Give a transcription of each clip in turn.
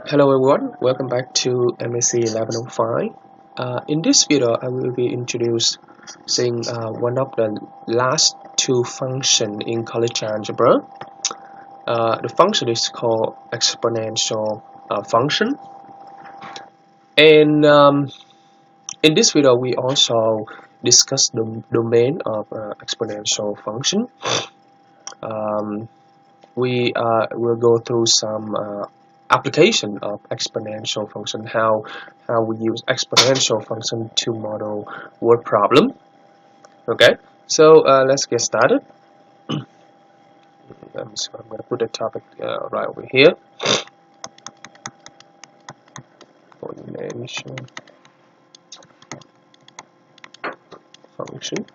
Hello everyone, welcome back to MAC1105. In this video, I will be introducing one of the last two functions in college algebra. The function is called exponential function. And in this video, we also discuss the domain of exponential function. We will go through some application of exponential function, how we use exponential function to model word problem. Okay, so let's get started. So I'm going to put the topic right over here. Exponential function.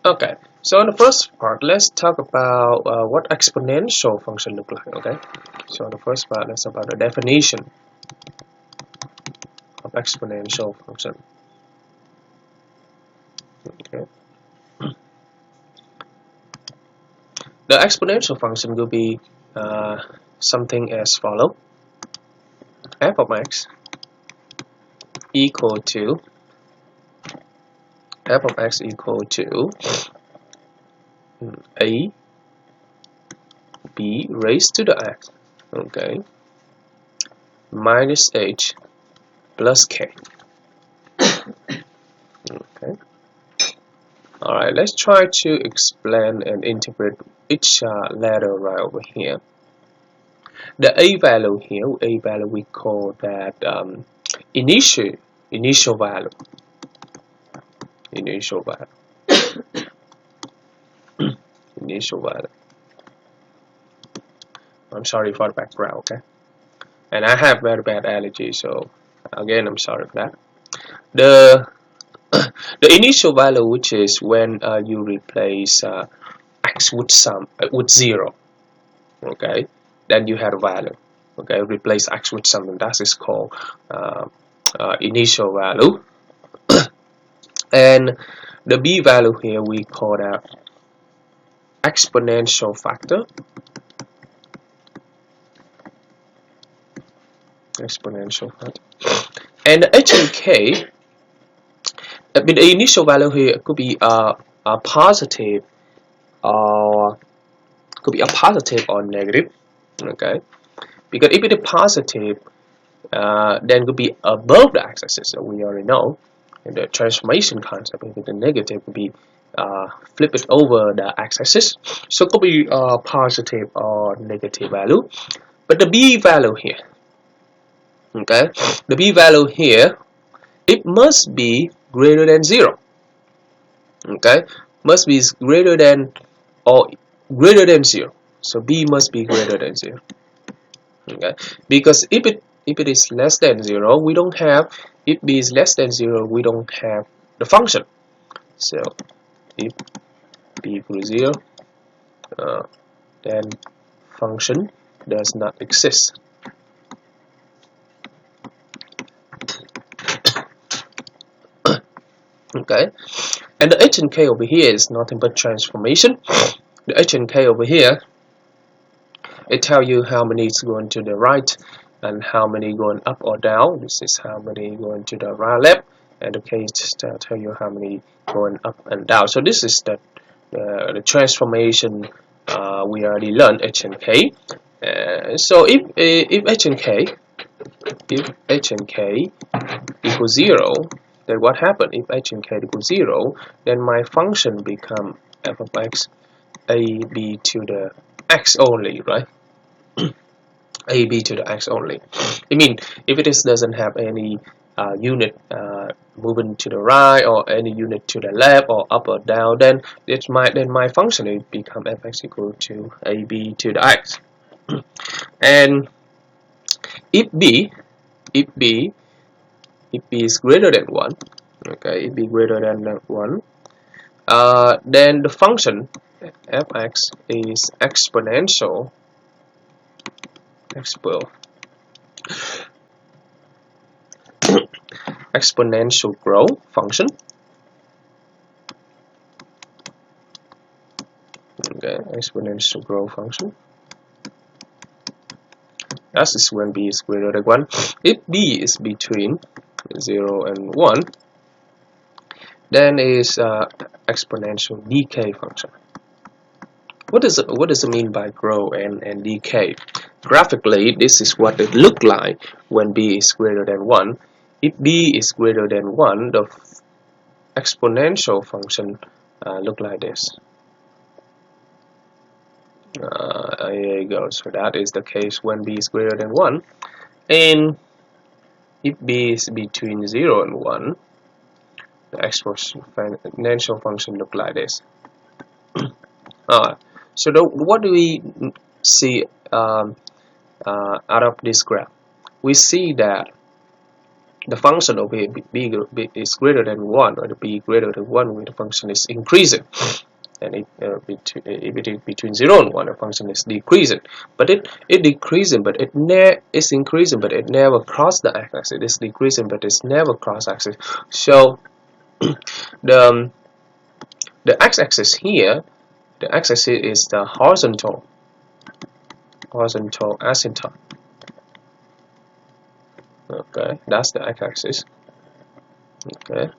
Okay, so in the first part, let's talk about what exponential function look like. Okay, so in the first part, let's talk about the definition of exponential function. Okay, the exponential function will be something as follow: f of x equal to a b raised to the x, okay, minus h plus k. Okay. All right, let's try to explain and interpret each letter right over here. The a value here, we call that initial value. Initial value. I'm sorry for the background, okay? And I have very bad allergy, so again, I'm sorry for that. The initial value, which is when you replace x with zero, okay? Then you have a value, okay? Replace x with something, that is called initial value. And the b value here, we call that exponential factor. And the h and k, the initial value here could be a positive, or negative, okay? Because if it is positive, then it could be above the x-axis, so we already know. And the transformation concept, if it's negative, would be flip it over the x-axis, so it could be positive or negative value. But the b value here, okay, the b value here, it must be greater than 0, okay, must be greater than 0, so b must be greater than 0, okay, because if it is less than 0, we don't have, if b is less than 0, we don't have the function. So if b equals 0, then function does not exist. Okay, and the h and k over here is nothing but transformation. The h and k over here, it tells you how many is going to the right and how many going up or down. This is how many going to the right, left, and the k just tell you how many going up and down. So this is the transformation we already learned, h and k. So if h and k equals 0, then what happened? If h and k equals 0, then my function become f of x a b to the x only, right? A b to the x only. I mean, if it doesn't have any unit moving to the right or any unit to the left or up or down, then my function will become f(x) equal to a b to the x. And if b is greater than 1, okay, if b greater than 1, then the function f(x) is exponential. exponential growth function. Okay, exponential growth function. That is when b is greater than 1. If b is between 0 and 1, then is exponential decay function. What does it mean by grow and decay? Graphically, this is what it look like when b is greater than 1. If b is greater than 1, the exponential function look like this. Here you go. So that is the case when b is greater than 1. And if b is between 0 and 1, the exponential function look like this. So what do we see out of this graph? We see that the function of b is greater than 1, or the b greater than 1, where the function is increasing. And if it is between 0 and 1, the function is decreasing. But it decreasing, but it's increasing, but it never cross the x-axis. It's decreasing, but it's never cross axis. So the x-axis here, the x-axis is the horizontal asymptote. Okay, that's the x-axis. Okay.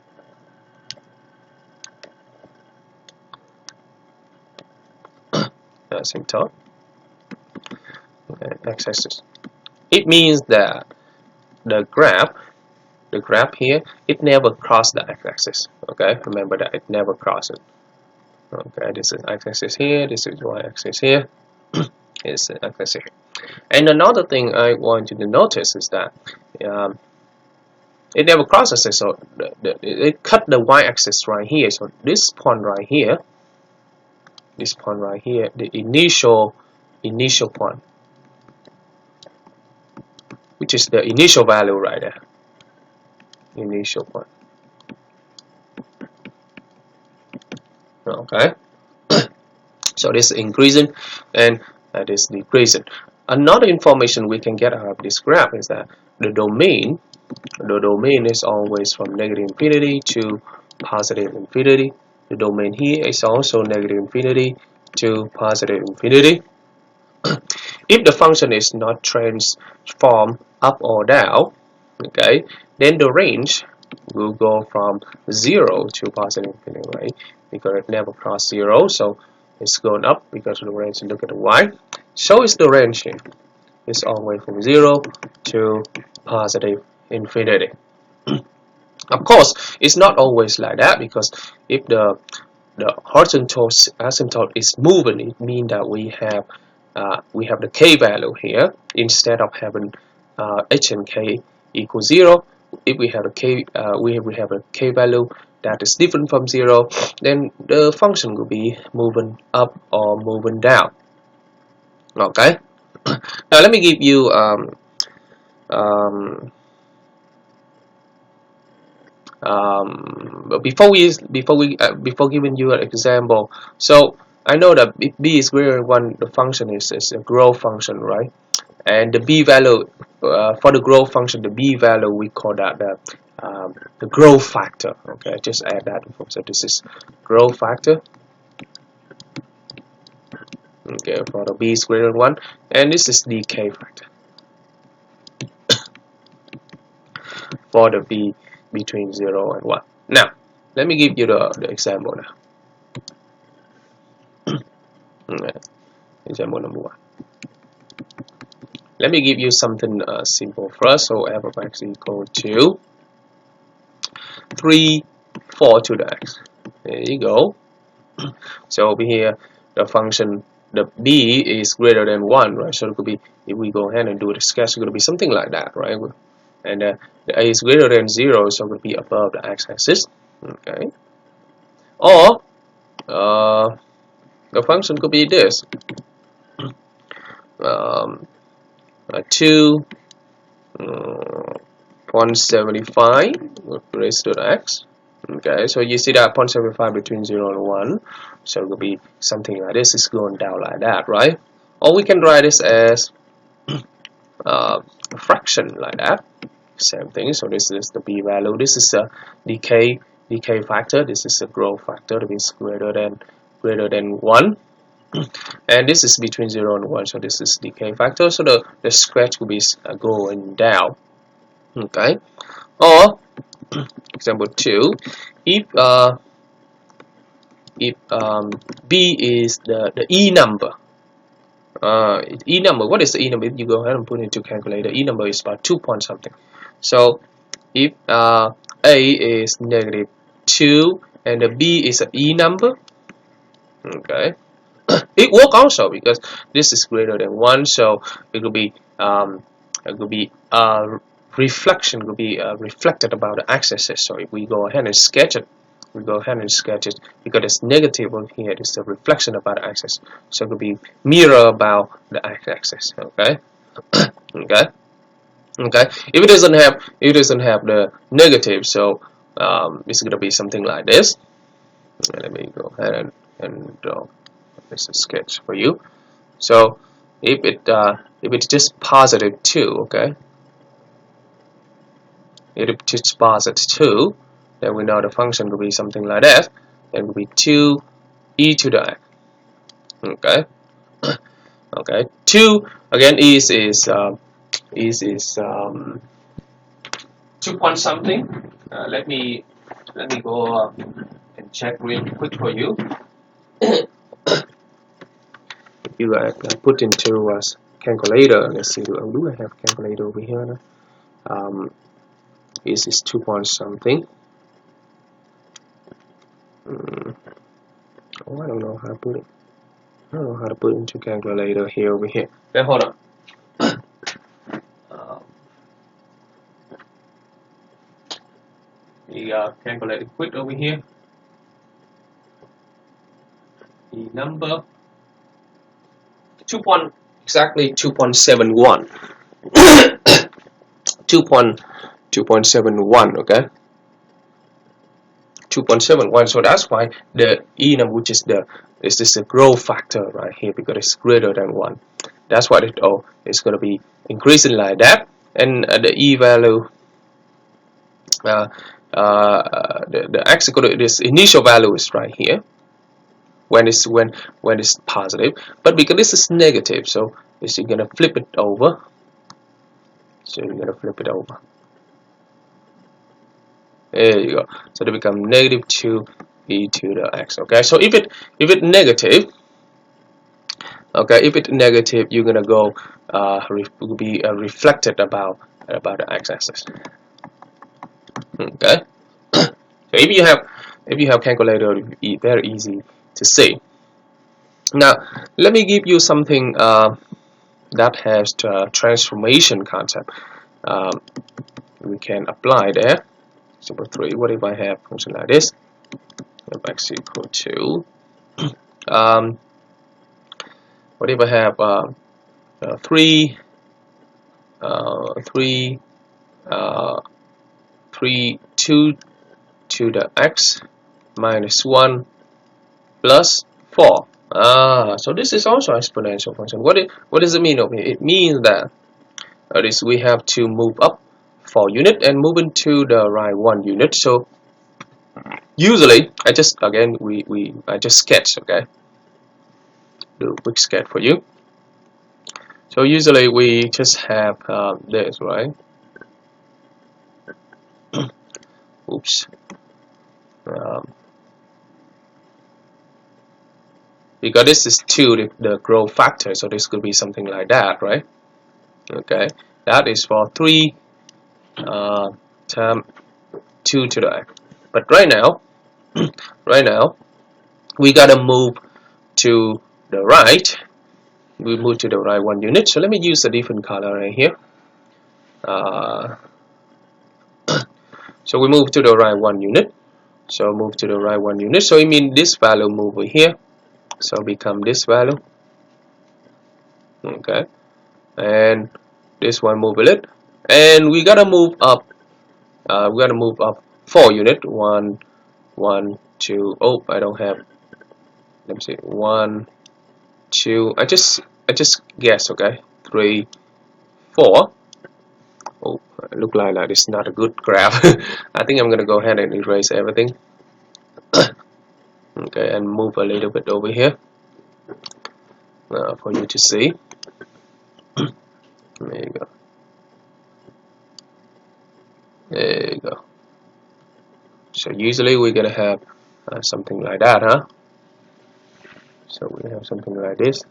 Asymptote. Okay, x-axis. It means that the graph here, it never crosses the x-axis. Okay, remember that it never crosses. Okay, this is x-axis here, this is y-axis here. It's x-axis. And another thing I want you to notice is that it never crosses it, so it cut the y-axis right here. So this point right here, the initial point, which is the initial value right there, initial point. Okay, so this is increasing and that is decreasing. Another information we can get out of this graph is that the domain is always from negative infinity to positive infinity. The domain here is also negative infinity to positive infinity. If the function is not transformed up or down, okay, then the range will go from 0 to positive infinity, right? Because it never crossed 0, so it's going up because of the range. Look at the y. So is the range here. It's all the way from 0 to positive infinity. Of course, it's not always like that, because if the horizontal asymptote is moving, it means that we have the k value here instead of having h and k equal 0. If we have a k value that is different from 0, then the function will be moving up or moving down. Okay. Now let me give you before giving you an example. So I know that if b is greater than 1, the function is a growth function, right? And the b value for the growth function, the b value, we call that the growth factor. Okay, just add that. So this is growth factor. Okay, for the b is greater than 1, and this is decay factor for the b between 0 and 1. Now, let me give you the example now. Okay. Example number 1. Let me give you something simple first. So f of x equal to 3, 4 to the x. There you go. So over here, the function, the b is greater than 1, right? So it could be, if we go ahead and do the sketch, it's going to be something like that, right? And the a is greater than 0, so it would be above the x-axis. Okay. Or the function could be this: 0.75 raised to the x. Okay, so you see that 0.75 between 0 and 1, so it will be something like this. It's going down like that, right? Or we can write this as a fraction like that. same thing. So this is the b value. This is a decay factor. This is a growth factor. That means greater than 1. And this is between 0 and 1. So this is decay factor. So the scratch will be going down. Okay. Or example 2, if b is the e number. E number. What is the e number? You go ahead and put it into calculator. E number is about 2 point something. So if a is -2 and the b is an e number, okay, it work also because this is greater than 1. So it will be reflection will be reflected about the x-axis. So if we go ahead and sketch it, because it's negative over here. It's the reflection about the axis, so it will be mirror about the x-axis. Okay. Okay. If it doesn't have the negative, so it's going to be something like this. Let me go ahead and draw this sketch for you. So if it's just positive 2, okay, if it's just positive 2, then we know the function will be something like that. It will be 2 e to the x. Okay. Okay. 2 again is 2 point something. Let me go and check real quick for you. You put into calculator. Let's see. Do I have calculator over here? Is 2 point something. Oh, I don't know how to put it. I don't know how to put it into calculator here over here. Okay, hold on. The calculator quick over here. The number exactly 2.71. 2.71. Okay. 2.71. So that's why the e number, which is the growth factor right here, because it's greater than 1. That's why it's going to be increasing like that, and the e value, the x equal to this initial value is right here when it's positive, but because this is negative, so you're going to flip it over. So you're going to flip it over. There you go. So they become -2 e to the x. Okay. So if it negative, okay, if it's negative, you're gonna go will be reflected about the x-axis. Okay. So if you have calculator, it'll be very easy to see. Now let me give you something that has the transformation concept. We can apply there. Example 3. What if I have function like this? If x equal to what if I have 3 2 to the x minus 1 plus 4. So this is also exponential function. What does it mean over here? It means that we have to move up 4 unit and move into the right 1 unit. So usually I just sketch. Okay, do a quick sketch for you. So usually we just have this, right? Oops. Because this is 2, the growth factor, so this could be something like that, right? Okay, that is for 3 times 2 to the x. But right now we gotta move to the right. We move to the right 1 unit. So let me use a different color right here. So we move to the right 1 unit. So move to the right 1 unit. So it means this value move over here. So become this value. Okay, and this one move a little, and we gotta move up. We gotta move up 4 unit. 1, 1, 2. Oh, I don't have. Let me see. 1, 2. I just guess. Okay, 3, 4. Oh, look like it's not a good graph. I think I'm gonna go ahead and erase everything. Okay, and move a little bit over here for you to see. There you go. There you go. So usually we're gonna have something like that, huh? So we have something like this.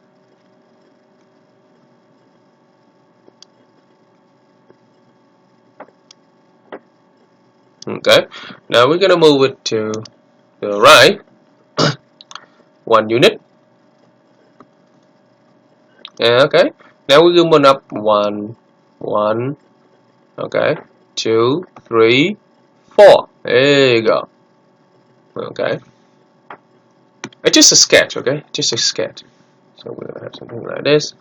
Okay, now we're gonna move it to the right 1 unit. Okay, now we're gonna move up 1, 1. Okay, 2, 3, 4. There you go. Okay, it's just a sketch. Okay, just a sketch. So we're gonna have something like this.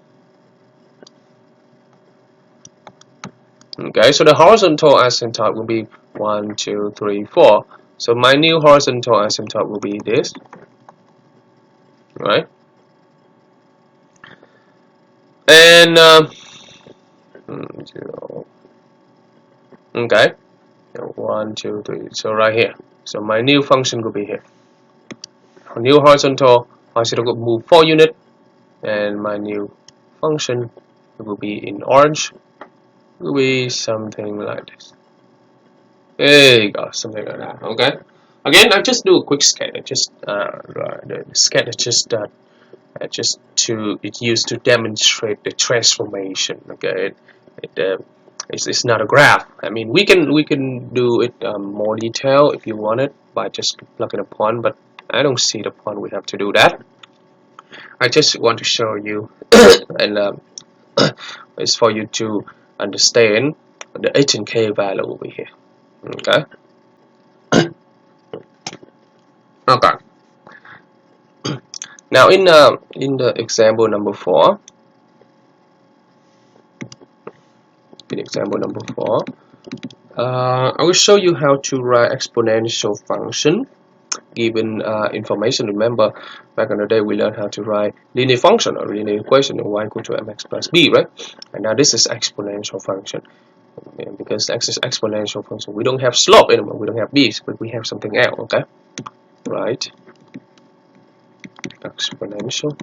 Okay, so the horizontal asymptote will be 1, 2, 3, 4. So my new horizontal asymptote will be this, right? And 0. Okay, 1, 2, 3. So right here. So my new function will be here. New horizontal will move 4 units, and my new function will be in orange. Will be something like this. There you go, something like that. Okay. Again, I just do a quick sketch. The sketch is just it's used to demonstrate the transformation. Okay. It's not a graph. I mean, we can do it more detail if you want it by just plugging a point, but I don't see the point we have to do that. I just want to show you, and it's for you to understand the h and k value over here. Okay. Okay. Now in the example number 4, I will show you how to write exponential function given information. Remember, back in the day we learned how to write linear function or linear equation of y equal to mx plus b, right? And now this is exponential function. Okay, because x is exponential function, we don't have slope anymore, we don't have b's, but we have something else. Okay, right? Exponential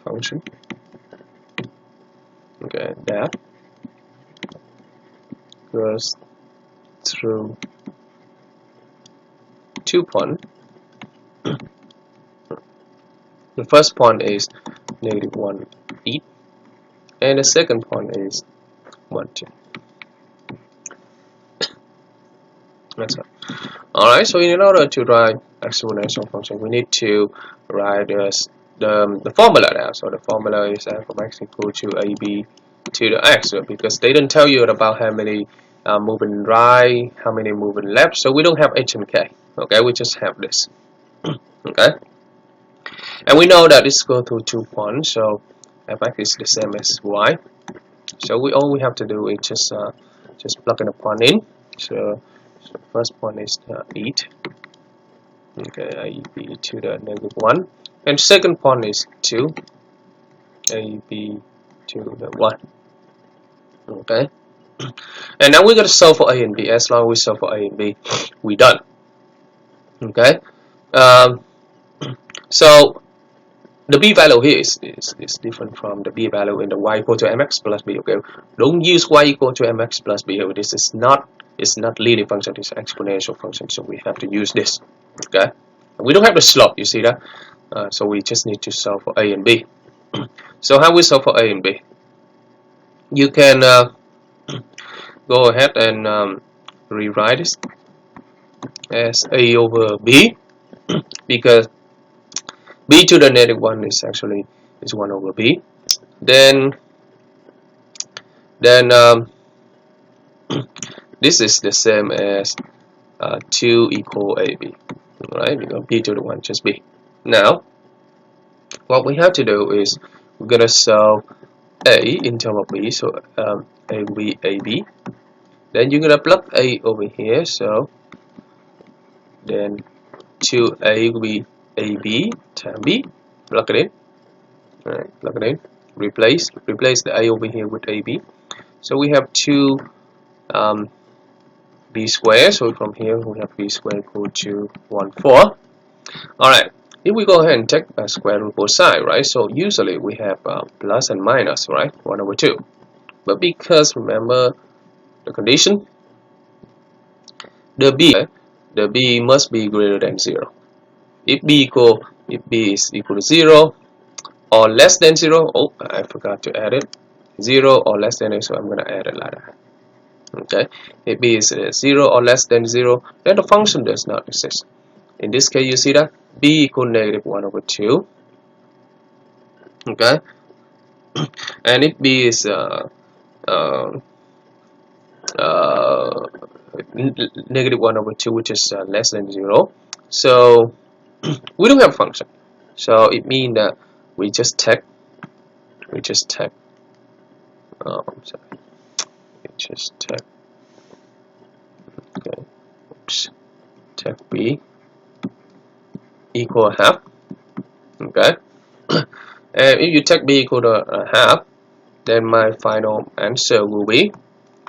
function. Okay, that goes through 2 points. The first point is -1, 8, and the second point is 1, 2. That's all. Alright, so in order to write exponential function, we need to write the formula now. So the formula is f of x equal to ab to the x, because they don't tell you about how many moving right, how many moving left, so we don't have h and k. Okay, we just have this. Okay, and we know that it's go through 2 points, so fx is the same as y. So all we have to do is just plug in a point in. So first point is 8. Okay, ab to the -1, and second point is 2, ab to the 1. Okay, and now we're going to solve for a and b. As long as we solve for a and b, we're done. Okay, so the b value here is different from the b value in the y equal to mx plus b. Okay, don't use y equal to mx plus b. This is not linear function, it's exponential function, so we have to use this. Okay, we don't have the slope, you see that? So we just need to solve for a and b. So how we solve for a and b? You can go ahead and rewrite this as a over b, because b to the -1 is actually 1 over b. Then this is the same as 2 equal ab, right? Because b to the 1 just b. Now what we have to do is we're gonna solve a in terms of b, so a will be ab. Then you're gonna plug a over here, so then 2a will be ab times b. Plug it in. Alright, plug it in. Replace the a over here with ab. So we have 2 b squared. So from here we have b squared equal to 1 4. Alright, if we go ahead and take a square root both sides, right? So usually we have plus and minus, right? 1 over 2. But because remember the condition, the b must be greater than 0. If b is equal to 0 or less than 0, oh, I forgot to add it. 0 or less than it, so I'm going to add it like that. Okay, if b is 0 or less than 0, then the function does not exist. In this case, you see that b equal negative 1 over 2. Okay, and if b is negative 1 over 2, which is less than 0, so we don't have a function. So it means that we just take okay, take b equal half. Okay, and if you take b equal to half, then my final answer will be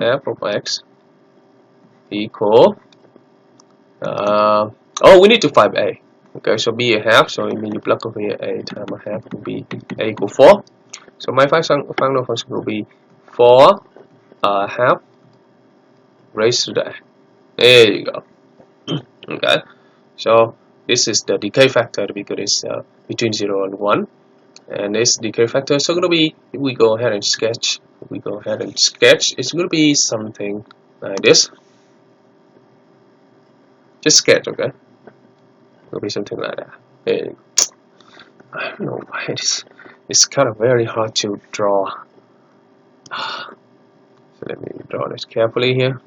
f of x equal oh, we need to find a. Okay, so b a half, so it means you plug over here a times a half will be a equal 4. So my final function will be 4 half raised to the a. There you go. Okay, so this is the decay factor because it's between 0 and 1, and this decay factor is going to be, if we go ahead and sketch, it's going to be something like this. Just sketch, okay? It'll be something like that. And I don't know why it's kind of very hard to draw. So let me draw this carefully here.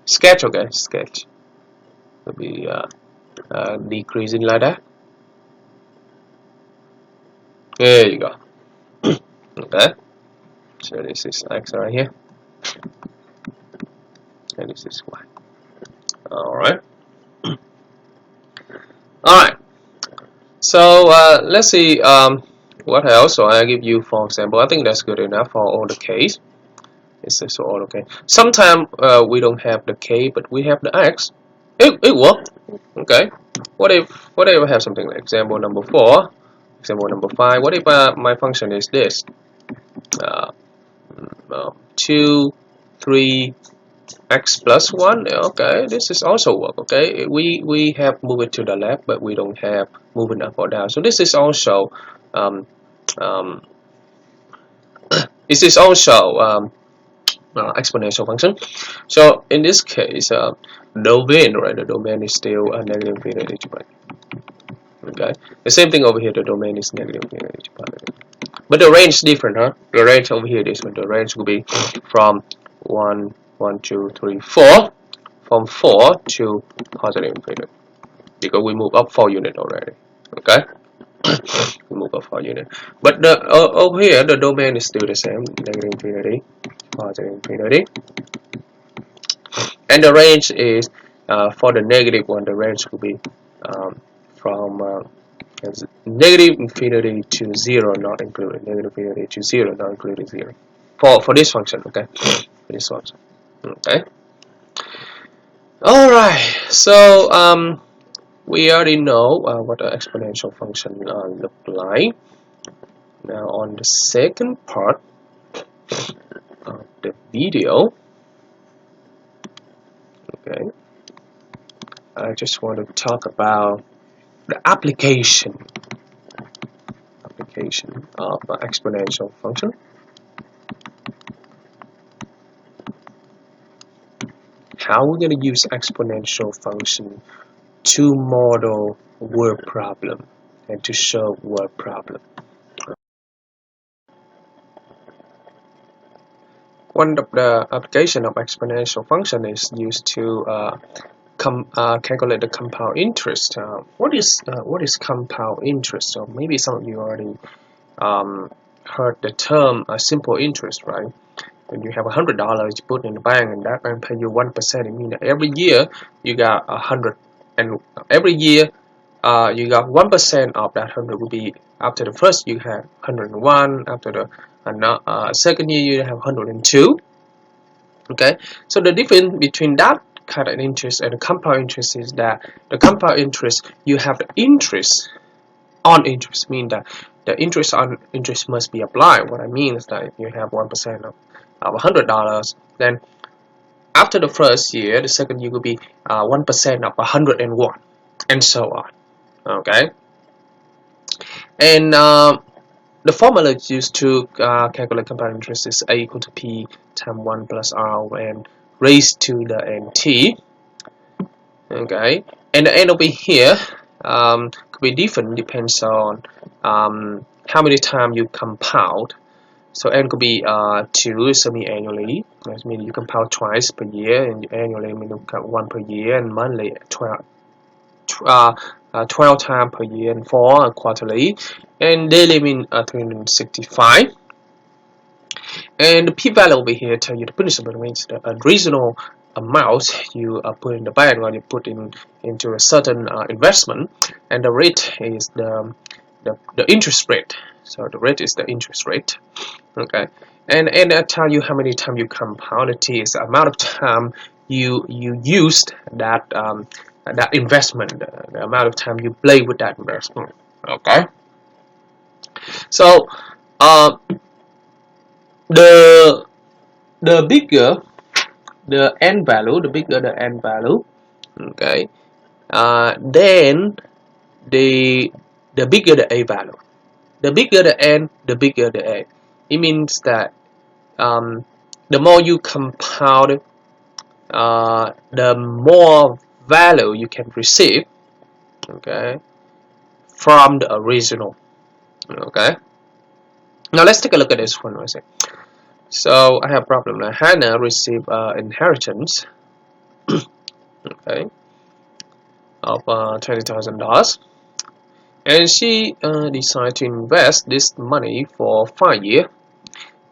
Sketch, okay? Sketch. It'll be decreasing like that. There you go. Okay. So this is x right here, and this is y. Alright. Alright. So let's see what else. So I give you, for example, I think that's good enough for all the case. It's just all okay. Sometimes we don't have the k, but we have the x. It works. Okay. What if I have something like example number 4, example number 5? What if my function is this? 2, 3, x plus 1. Okay, this is also work. Okay, we have move it to the left, but we don't have moving up or down. So this is also exponential function. So in this case, domain, right? The domain is still negative infinity to pi. Okay, the same thing over here. The domain is negative infinity to pi. But the range is different, huh? The range over here is the range will be from 1, 2, 3, 4, from 4 to positive infinity, because we move up 4 units already. Okay, we move up 4 units. But the over here, the domain is still the same, negative infinity, positive infinity, and the range is for the negative one. The range will be from negative infinity to 0, not included. Negative infinity to 0, not including 0. For this function, okay. For this function, okay. All right. So we already know what an exponential function look like. Now on the second part of the video, okay, I just want to talk about the application of an exponential function. How we're going to use exponential function to model word problem and to solve word problem. One of the application of exponential function is used to calculate the compound interest. What is compound interest? So maybe some of you already heard the term simple interest, right? When you have $100 you put in the bank and that bank pay you 1%, it means that every year you got 100, and every year you got 1% of that 100 will be, after the first you have 101, after the and second year you have 102. Okay, so the difference between that kind of interest and the compound interest is that the compound interest, you have the interest on interest, mean that the interest on interest must be applied. What I mean is that if you have 1% of $100, then after the first year, the second year will be 1% of 101, and so on. Okay, and the formula used to calculate compound interest is A equal to P times 1 plus R and raised to the NT. Okay, and the N over here could be different, depends on how many times you compound. So N could be 2 semi-annually, that means you compound twice per year, and annually means you count 1 per year, and monthly 12 times per year, and 4 quarterly, and daily mean 365. And the p-value over here tell you the principal, means the reasonable amount you put in the bank or you put into a certain investment, and the rate is the interest rate. So the rate is the interest rate. Okay, and I tell you how many times you compound. It is the amount of time you used that that investment, the amount of time you play with that investment. Okay, so the bigger the n value, the bigger the n value, okay, then the bigger the a value. The bigger the n, the bigger the a. It means that the more you compound, the more value you can receive, okay, from the original. Okay, now let's take a look at this one. So I have a problem. Hannah received inheritance, okay, of $20,000, and she decided to invest this money for 5 years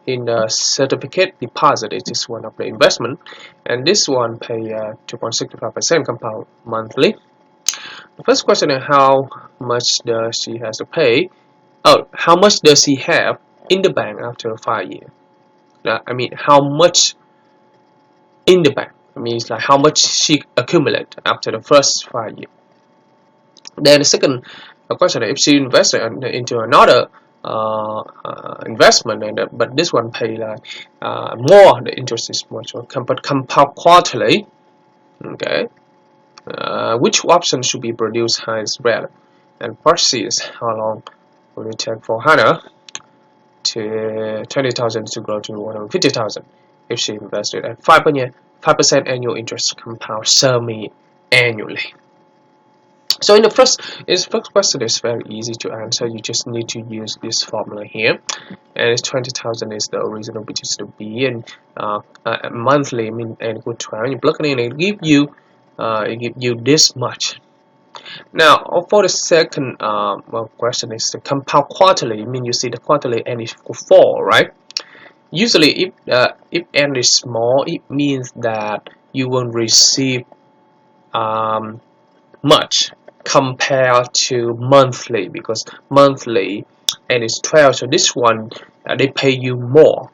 in the certificate deposit. It is one of the investment, and this one pay 2.65% compound monthly. The first question is how much does she has to pay? Oh, how much does she have in the bank after 5 years? I mean, how much in the bank? I mean, it's like how much she accumulate after the first 5 years. Then the second question is if she invested into another investment, and but this one pay like more, the interest is much more, but compound quarterly. Okay, which option should be produced highest rate? And first is how long will it take for Hannah to 20,000 to grow to 150,000 if she invested at 5% annual interest compound semi-annually. So in the first question is very easy to answer. You just need to use this formula here, and it's 20,000 is the original, which is the B, and monthly mean n equal 12. You plug it in, it give you this much. Now for the second question is the compound quarterly. I mean, you see the quarterly n is equal 4, right? Usually if n is small, it means that you won't receive much compared to monthly, because monthly n is 12, so this one they pay you more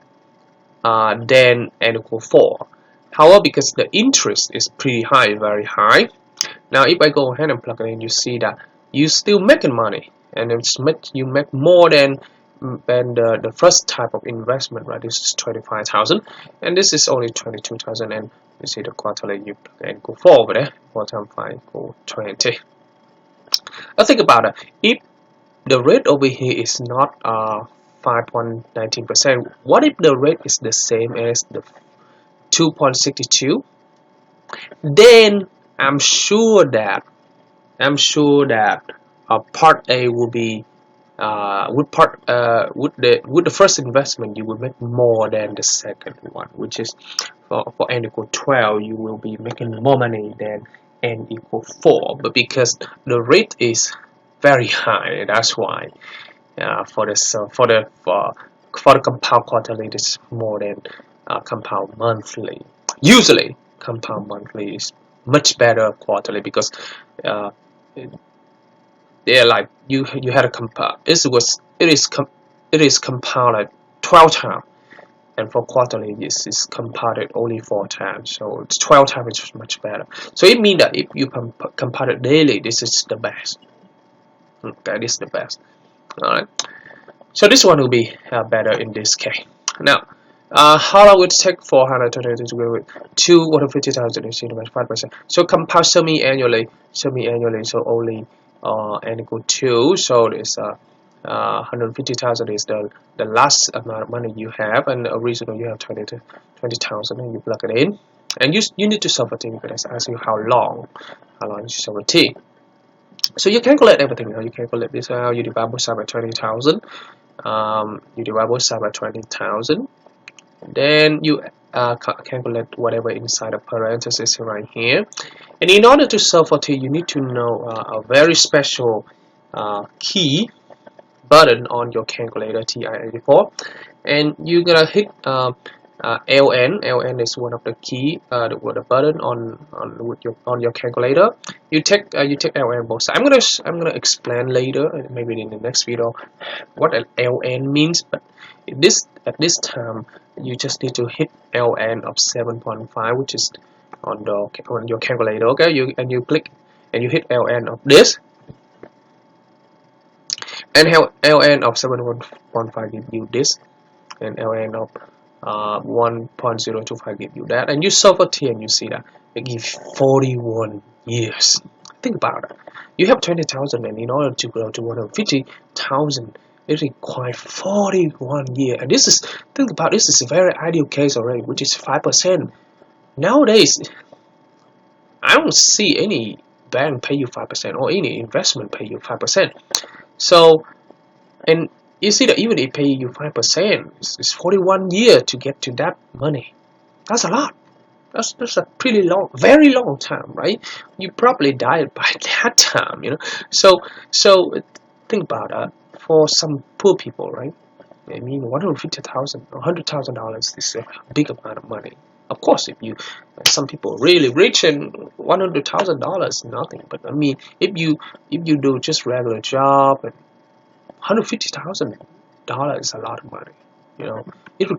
than n equal 4. However, because the interest is pretty high, very high, now if I go ahead and plug it in, you see that you still making money, and you make more than the first type of investment, right? This is 25,000, and this is only 22,000, and you see the quarterly you plug n equal 4 over there. 4 times 5 equal 20. Now think about it. If the rate over here is not 5.19%, what if the rate is the same as the 2.62? Then I'm sure that part A will be with the first investment you will make more than the second one, which is for n equal 12 you will be making more money than n equal 4. But because the rate is very high, that's why for the compound quarterly it is more than compound monthly. Usually compound monthly is much better quarterly, because they're like you had a compound. It is compounded 12 times, and for quarterly it's compounded only 4 times, so it's 12 times is much better. So it means that if you compound it daily, this is the best. Okay, this is the best. Alright, so this one will be better in this case. Now, how long would it take for 120 to go with 250,000 is 5%? So compound semi-annually, so only n equal 2. So it's 150,000 is the last amount of money you have, and originally you have 20,000, and you plug it in, and you need to solve a t because I ask you how long you solve a t. So you calculate everything. Now you calculate this out. You divide both sides by 20,000. You divide both sides by 20,000. Then you calculate whatever inside the parenthesis right here. And in order to solve for t, you need to know a very special key button on your calculator, TI-84, and you're gonna hit LN. LN is one of the key, the button on your calculator. You take LN both sides. I'm gonna explain later, maybe in the next video, what LN means. But at this time, you just need to hit LN of 7.5, which is on your calculator. Okay, you click and you hit LN of this. And ln of 7.15 give you this, and ln of 1.025 give you that, and you solve for t and you see that it gives 41 years. Think about it. You have 20,000, and in order to grow to 150,000, it requires 41 years. And this is, think about this, is a very ideal case already, which is 5%. Nowadays, I don't see any bank pay you 5% or any investment pay you 5%. So, and you see that even if they pay you 5%, it's 41 years to get to that money. That's a lot. That's a pretty long, very long time, right? You probably died by that time, you know. So think about that. For some poor people, right? I mean, $150,000 or $100,000 is a big amount of money. Of course, if you, some people are really rich and $100,000 nothing. But I mean, if you do just regular job, and $150,000 is a lot of money. You know, it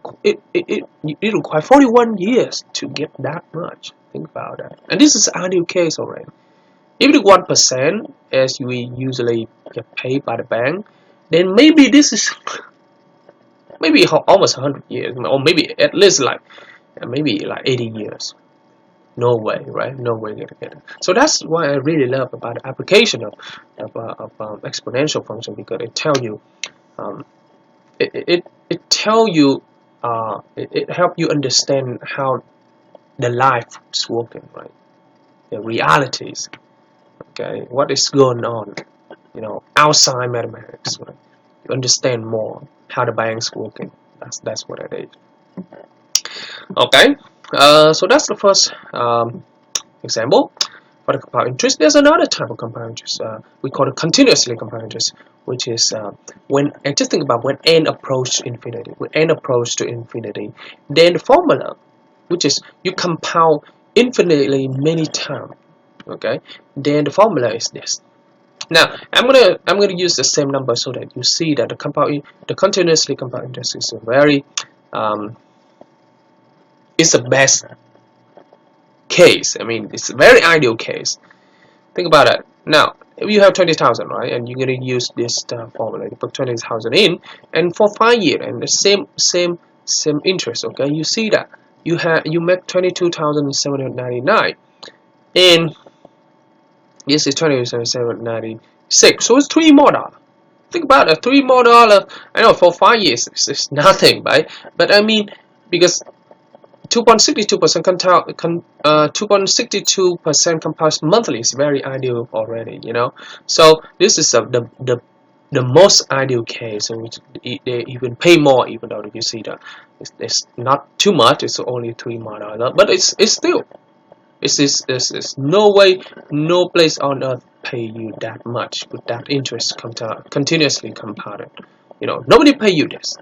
requires 41 years to get that much. Think about that. And this is an ideal case already. If the 1%, as we usually get paid by the bank, then maybe this is maybe almost 100 years, or maybe at least maybe 80 years. No way, right? No way to get it. So that's why I really love about the application of exponential function, because it tell you, it tell you, it help you understand how the life is working, right? The realities, okay, what is going on, you know, outside mathematics, right? You understand more how the bank's working. That's what it is. Okay, so that's the first example for the compound interest. There's another type of compound interest. We call it continuously compound interest, which is when, and just think about when n approach infinity. When n approach to infinity, then the formula, which is you compound infinitely many times. Okay, then the formula is this. Now I'm gonna use the same number so that you see that the continuously compound interest is a very it's the best case. I mean, it's a very ideal case. Think about it. Now, if you have 20,000, right, and you're gonna use this formula, you put 20,000 in, and for 5 years, and the same interest. Okay, you see that you make 22,799, and this is 20,796. So it's $3 more. Think about it, $3 more. I know for 5 years it's nothing, right? But I mean, because 2.62% compounds monthly is very ideal already, you know. So this is the most ideal case in which they even pay more, even though you see that it's not too much. It's only $3 more, but it's still it's no way, no place on earth pay you that much with that interest continuously compounded. You know, nobody pay you this,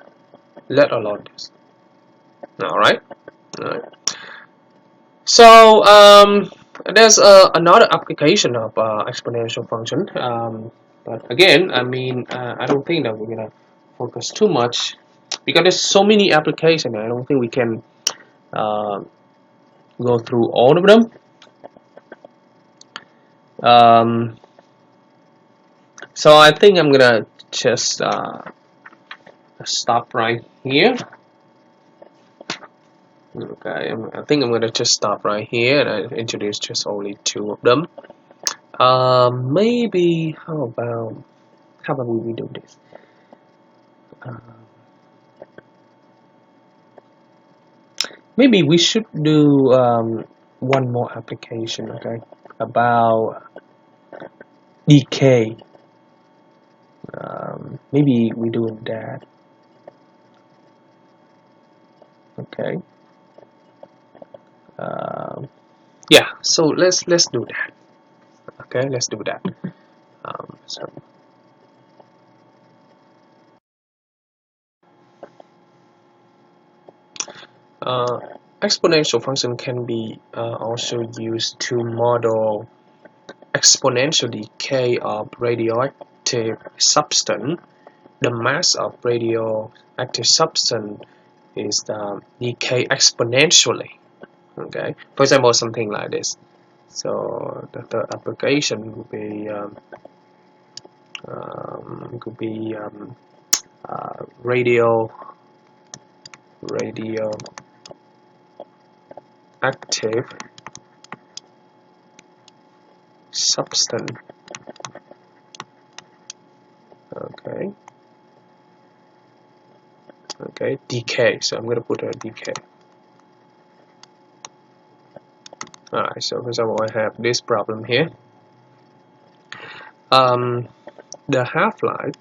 let alone this. All right. So there's another application of exponential function, but again, I mean, I don't think that we're gonna focus too much because there's so many applications. I don't think we can go through all of them. So I think I'm gonna just stop right here. Okay, I think I'm gonna just stop right here and I introduce just only 2 of them. Maybe how about we do this? Maybe we should do one more application, okay, about decay. Maybe we doing that. Okay. Yeah. So let's do that. Okay, let's do that. So. Exponential function can be also used to model exponential decay of radioactive substance. The mass of radioactive substance is decay exponentially. Okay, for example, something like this. So the application would be radioactive substance. Okay, decay. So I'm going to put a decay. Alright, so for example, I have this problem here. The half-life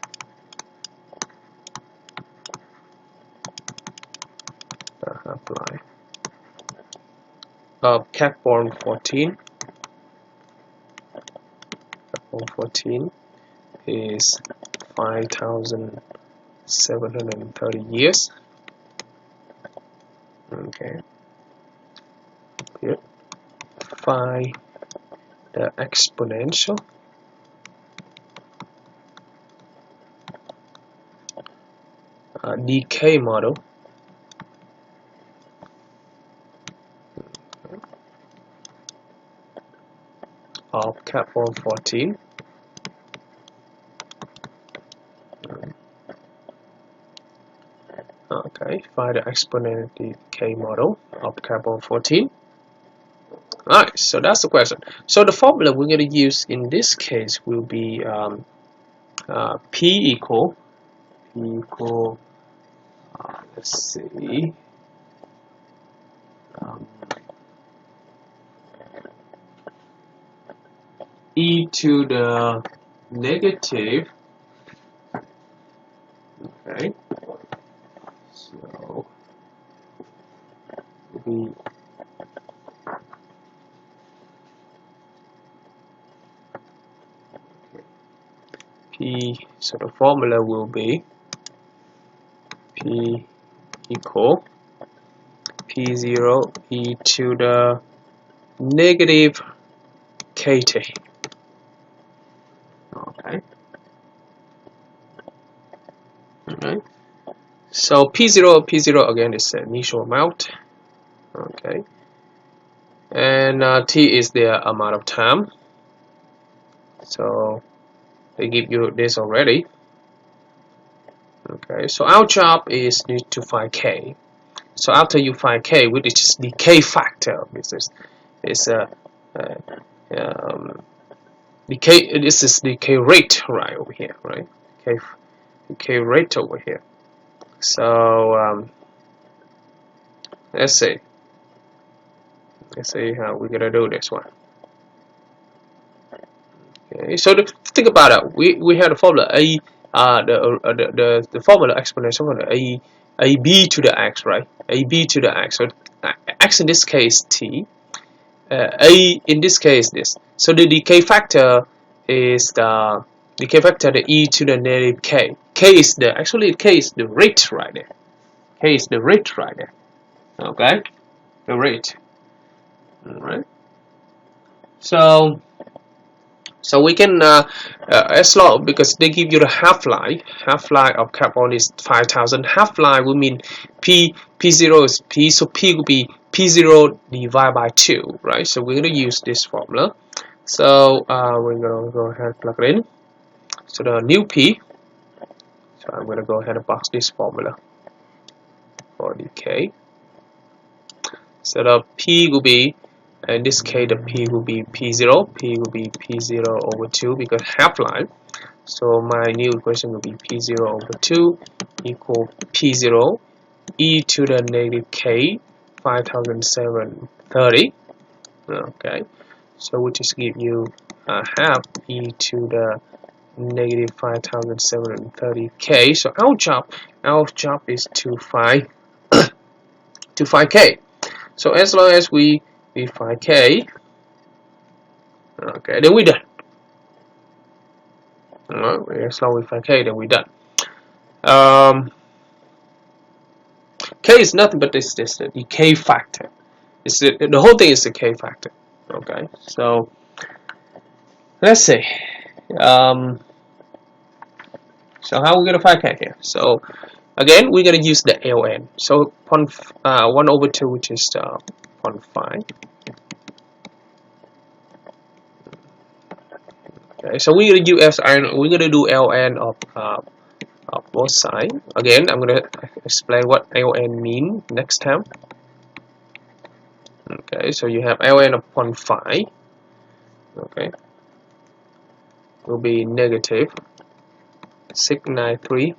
of carbon-14 is 5,730 years. Okay. Here. Find the exponential decay model of carbon-14. Okay, find the exponential decay model of carbon-14. Alright, so that's the question. So the formula we're going to use in this case will be P equal let's see, e to the negative. Okay, so we P, so the formula will be P equal P0 e to the negative KT. Okay. Alright. So P0 again is the initial amount. Okay. And T is the amount of time. So they give you this already. Okay. So our job is need to find K. So after you find K, which is decay factor, this is decay. This is decay rate right over here, right? Decay rate over here. So let's see how we're gonna do this one. Okay, so think about it. We have the formula a the formula exponential formula a b to the x, right? A b to the x. So x in this case t, a in this case this. So the decay factor is the e to the negative k. K is the rate right there. K is the rate right there. Okay, the rate. All right. So So we can as long, because they give you the half-life of carbon is 5000. Half-life will mean p0 is p, so p will be p0 divided by 2, right? So we're going to use this formula. So we're going to go ahead and plug it in. So the new p, so I'm going to go ahead and box this formula for the k. So the p will be, in this case the p will be p0, p will be p0 over 2 because half-life. So my new equation will be p0 over 2 equal p0 e to the negative k 5730. Okay, so which is give you half e to the negative 5730k. So our job is to find k. So as long as we find k, okay, then we're done. As long as we find k, then we're done. K is nothing but this the k factor. The whole thing is the k factor. Okay, so let's see. So how are we gonna find k here? So again, we're gonna use the ln. So 1 over 2, which is 0.5. Okay, so we're gonna do ln of both sides. Again, I'm gonna explain what ln mean next time. Okay, so you have ln of 0.5. Okay, will be negative 693,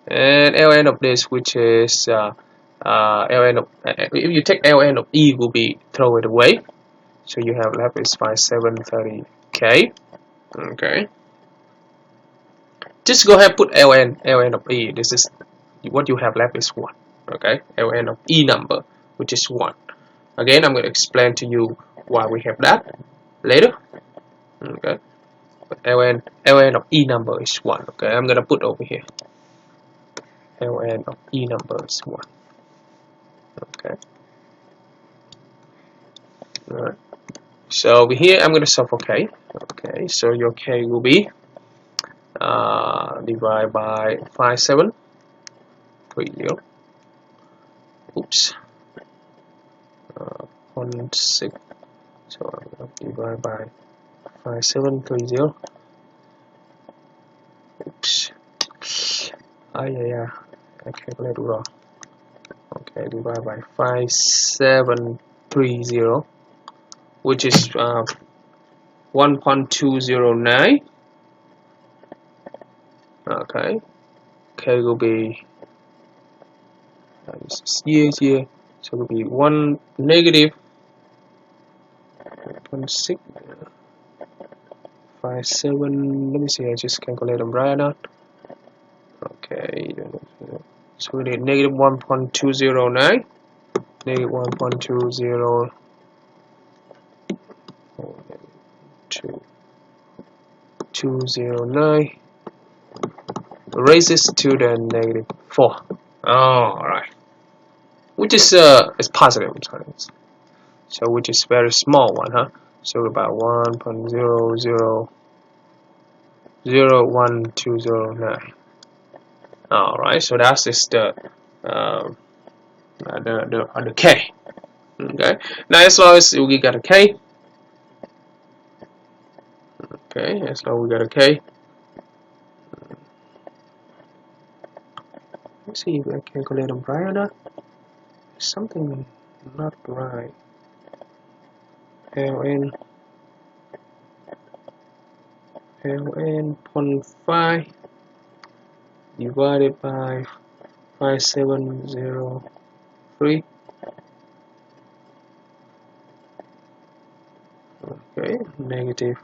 and ln of this, which is ln of, if you take ln of e, will be throw it away, so you have left is 5730k. Okay, just go ahead and put ln of e. This is what you have left is 1. Okay, ln of e number, which is 1. Again, I'm going to explain to you why we have that later. Okay, but ln of e number is 1. Okay, I'm going to put over here ln of e number is 1. Okay, alright, so over here I'm going to solve for k. Okay, so your k will be divided by 5730. Oops, 16. So I'm going to divide by 5730. Oops. Yeah, I calculate wrong. Okay, divide by 5730, which is 1.209. Okay, k will be here, so it will be 1 negative 1.657. Let me see, I just calculate them right now. Okay, so we need negative 1.209, negative 1.209 raises to the negative 4. Alright, which is positive signs, so which is very small one, huh? So about 1.000129. Alright, so that's just the k. Okay, now as long as we got a k, okay, as long as we got a k, let's see if I calculate them right or not. Something not right. ln 0.5 divided by 5703. Okay, negative.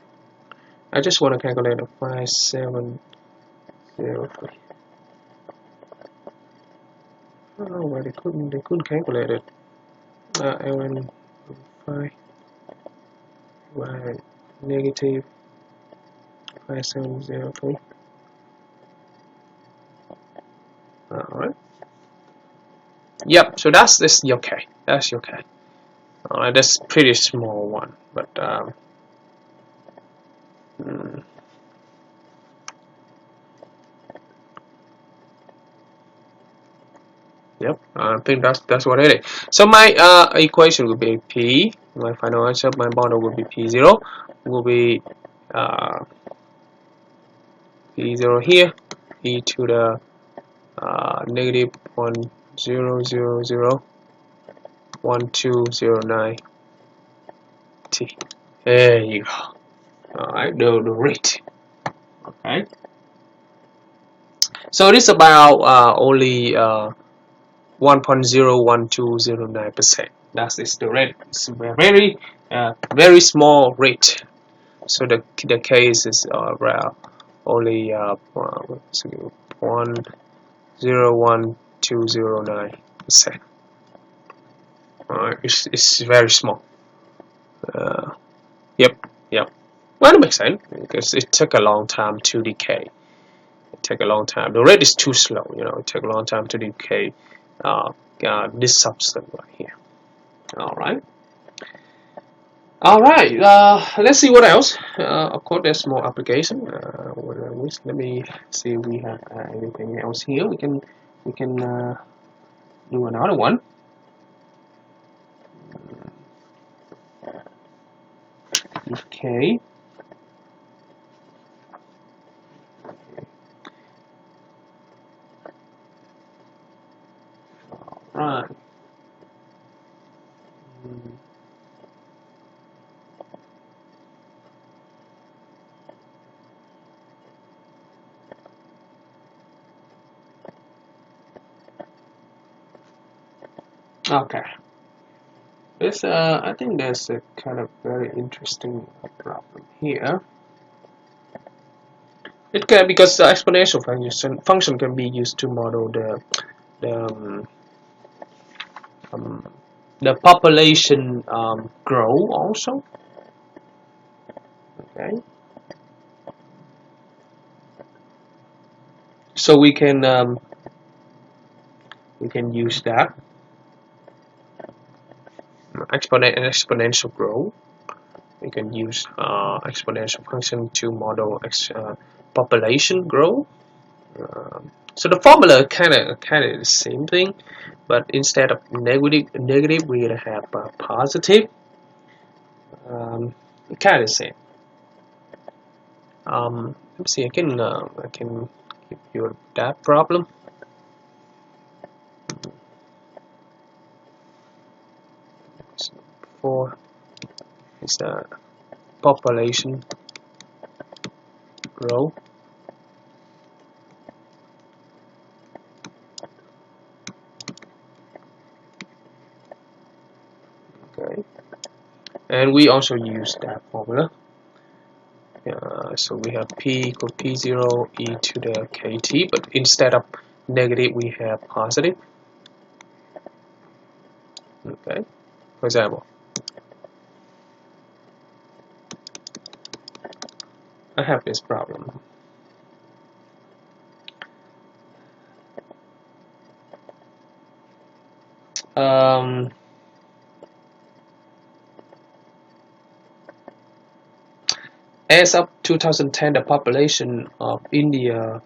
I just want to calculate a 5703. Oh, but they couldn't calculate it. ln 5 by negative 5703. Alright. Yep, so that's your k. That's your k. Alright, that's pretty small one, but Yep, I think that's what it is. So my equation will be P. My final answer, my model will be P0. Will be P0 here, e to the negative 1.0001209 t. There you go. All right, the rate. Okay. So it is about only 1.01209%. That is the rate. It's very small rate. So the case is around only 1.01209%. It's very small. Yep. Well, it makes sense because it took a long time to decay. Take a long time. The rate is too slow, it take a long time to decay this substance right here. All right. Let's see what else. Of course, there's more application. Let me see if we have anything else here. We can do another one. Okay. Right. Okay. This I think there's a kind of very interesting problem here. It can, because the exponential function can be used to model the population grow also. Okay. So we can use that exponential growth. We can use exponential function to model population growth. So the formula kind of the same thing, but instead of negative, we're gonna have positive. Kind of the same. Let me see. I can give you that problem. For is the population growth. Okay, and we also use that formula. So we have P equal P0 e to the kt, but instead of negative, we have positive. Okay, for example, I have this problem. As of 2010, the population of India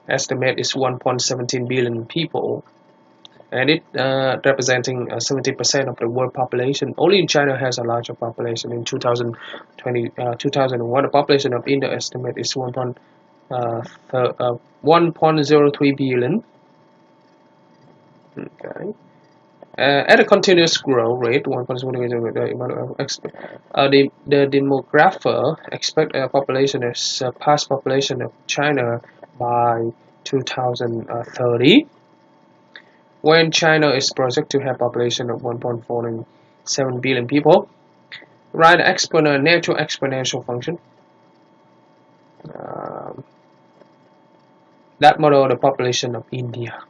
estimate is 1.17 billion people, and it representing 70% of the world population. Only China has a larger population. In 2001, the population of India estimate is 1.03 billion. Okay. At a continuous growth rate, the demographer expect a population to surpass population of China by 2030. When China is projected to have population of 1.47 billion people, write natural exponential function that model the population of India.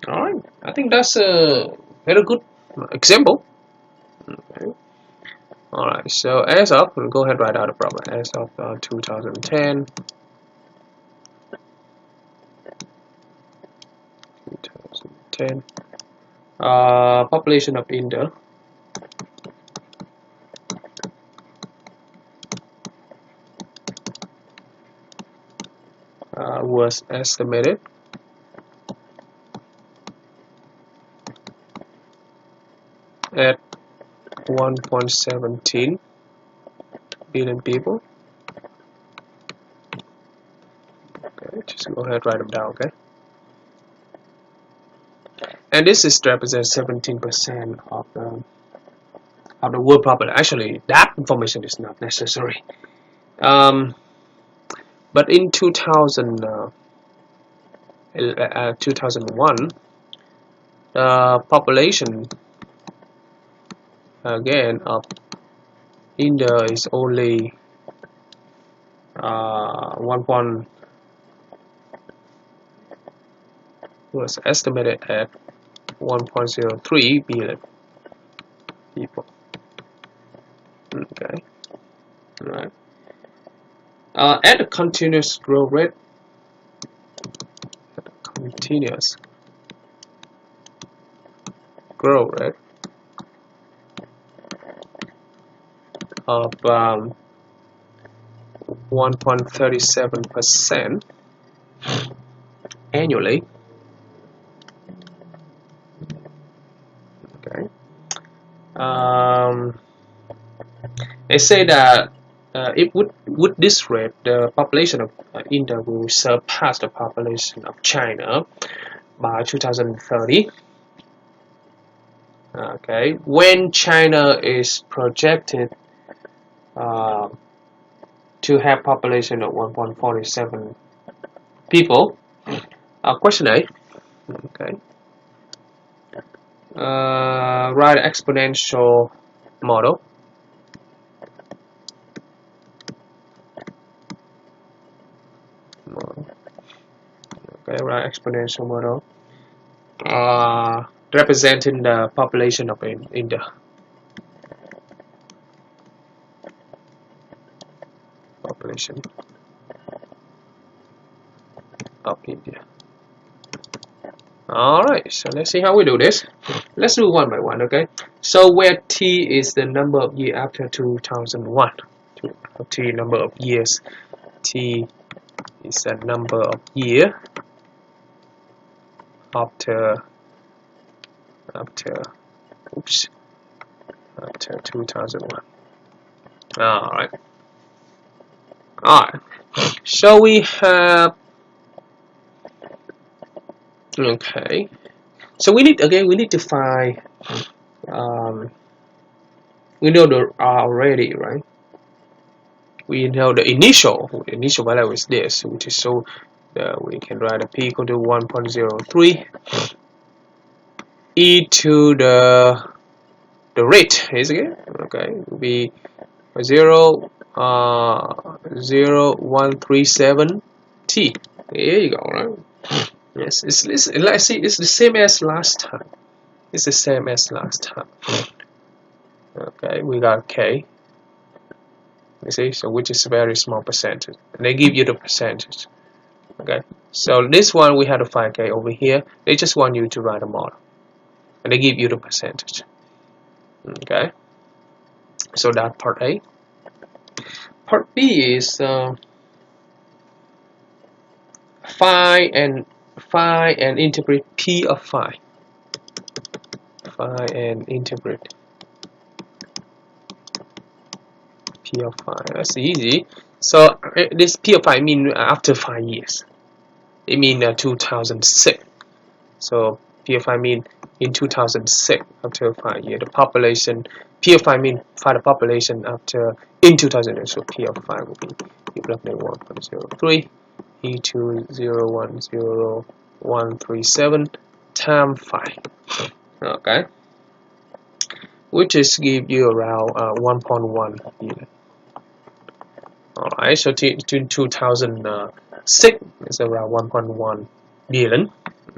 Alright, I think that's a very good example. Okay. Alright, so as of, we'll go ahead and write out the problem. As of 2010, population of India was estimated at 1.17 billion people. Okay, just go ahead, write them down. Okay, and this is represents 17% of the world population. Actually, that information is not necessary. But in 2001, the population again of India is only 1. Was estimated at 1.03 billion people. Okay, right. At a continuous growth rate, of 1.37% annually. Okay. They say that if with this rate, the population of India will surpass the population of China by 2030. Okay, when China is projected to have population of 1.47 people. Question A. Okay. Write an exponential model. Okay, write exponential model representing the population of India. Population of India. Alright, so let's see how we do this. Let's do one by one, okay? So where T is the number of years after 2001, T number of years, T is the number of year after 2001. Alright. So we have, okay, so we need to find we know the R already, right? We know the initial value is this, which is so we can write a P equal to 1.03 e to the rate is it? Okay, will be 0.137 t. There you go, right? Yes, let's see, it's the same as last time. It's the same as last time. Okay, we got K. You see, so which is a very small percentage, and they give you the percentage. Okay, so this one we had to find K over here. They just want you to write a model, and they give you the percentage. Okay, so that part A. Part B is find and interpret P of phi. Find and interpret P of phi. That's easy. So this P of phi mean after 5 years. It mean 2006. So P of phi mean in 2006 after 5 years. The population P of phi mean find the population after in 2000. So P of phi will be equal to 1.03 e to 0.10137 times phi. Okay, which is give you around 1.1 billion. Alright, so in 2006 is around 1.1 billion.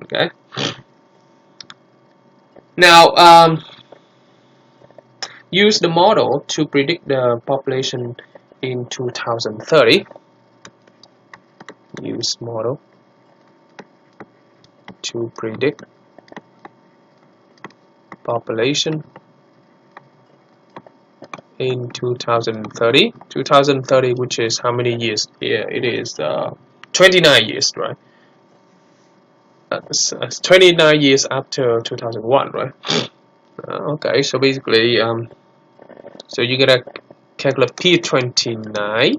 Okay. Now use the model to predict the population in 2030. Use model to predict population in 2030, which is how many years? Yeah, it is 29 years, right? 29 years after 2001, right? Okay, so basically, so you're gonna calculate P29.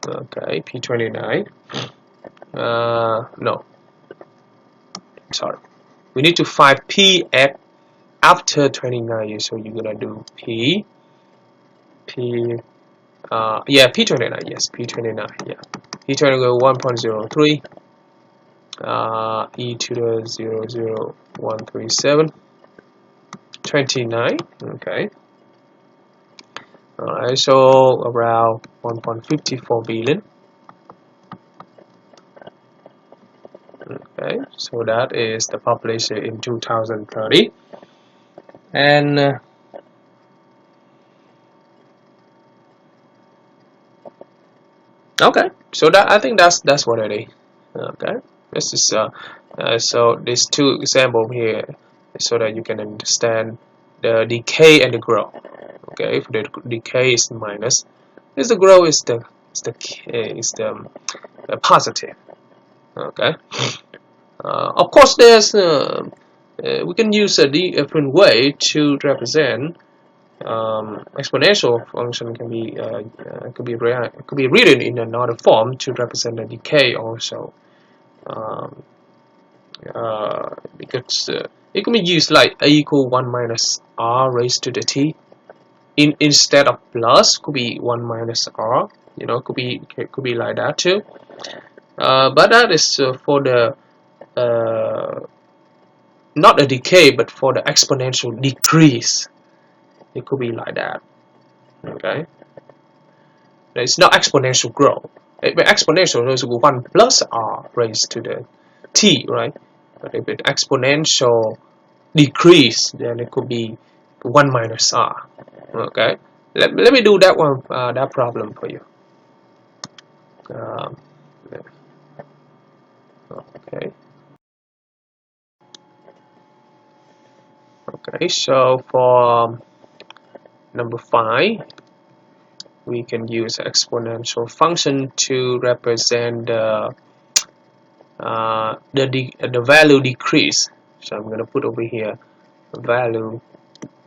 Okay, P29. No, sorry. We need to find P at after 29 years. So you're gonna do P29. Yes, P29. Yeah, P29 1.03. E to the 00137. 29. Okay. Alright, so around 1.54 billion. Okay, so that is the population in 2030. And okay, so that, I think that's what it is. Okay, this is so these two examples here, so that you can understand the decay and the growth. Okay, if the decay is minus, if the growth is the positive. Okay. Of course, there's we can use a different way to represent exponential function. Can be written in another form to represent the decay also, because it can be used like a equal 1 minus r raised to the t. Instead of plus, could be 1 minus r. You know, could be like that too. But that is for the not a decay, but for the exponential decrease. It could be like that. Okay, it's not exponential growth. Exponential is 1 plus r raised to the t, right? But if it's exponential decrease, then it could be 1 minus r. Okay, let me do that one, that problem for you. Okay. Okay, so for number 5, we can use exponential function to represent the value decrease. So I'm going to put over here value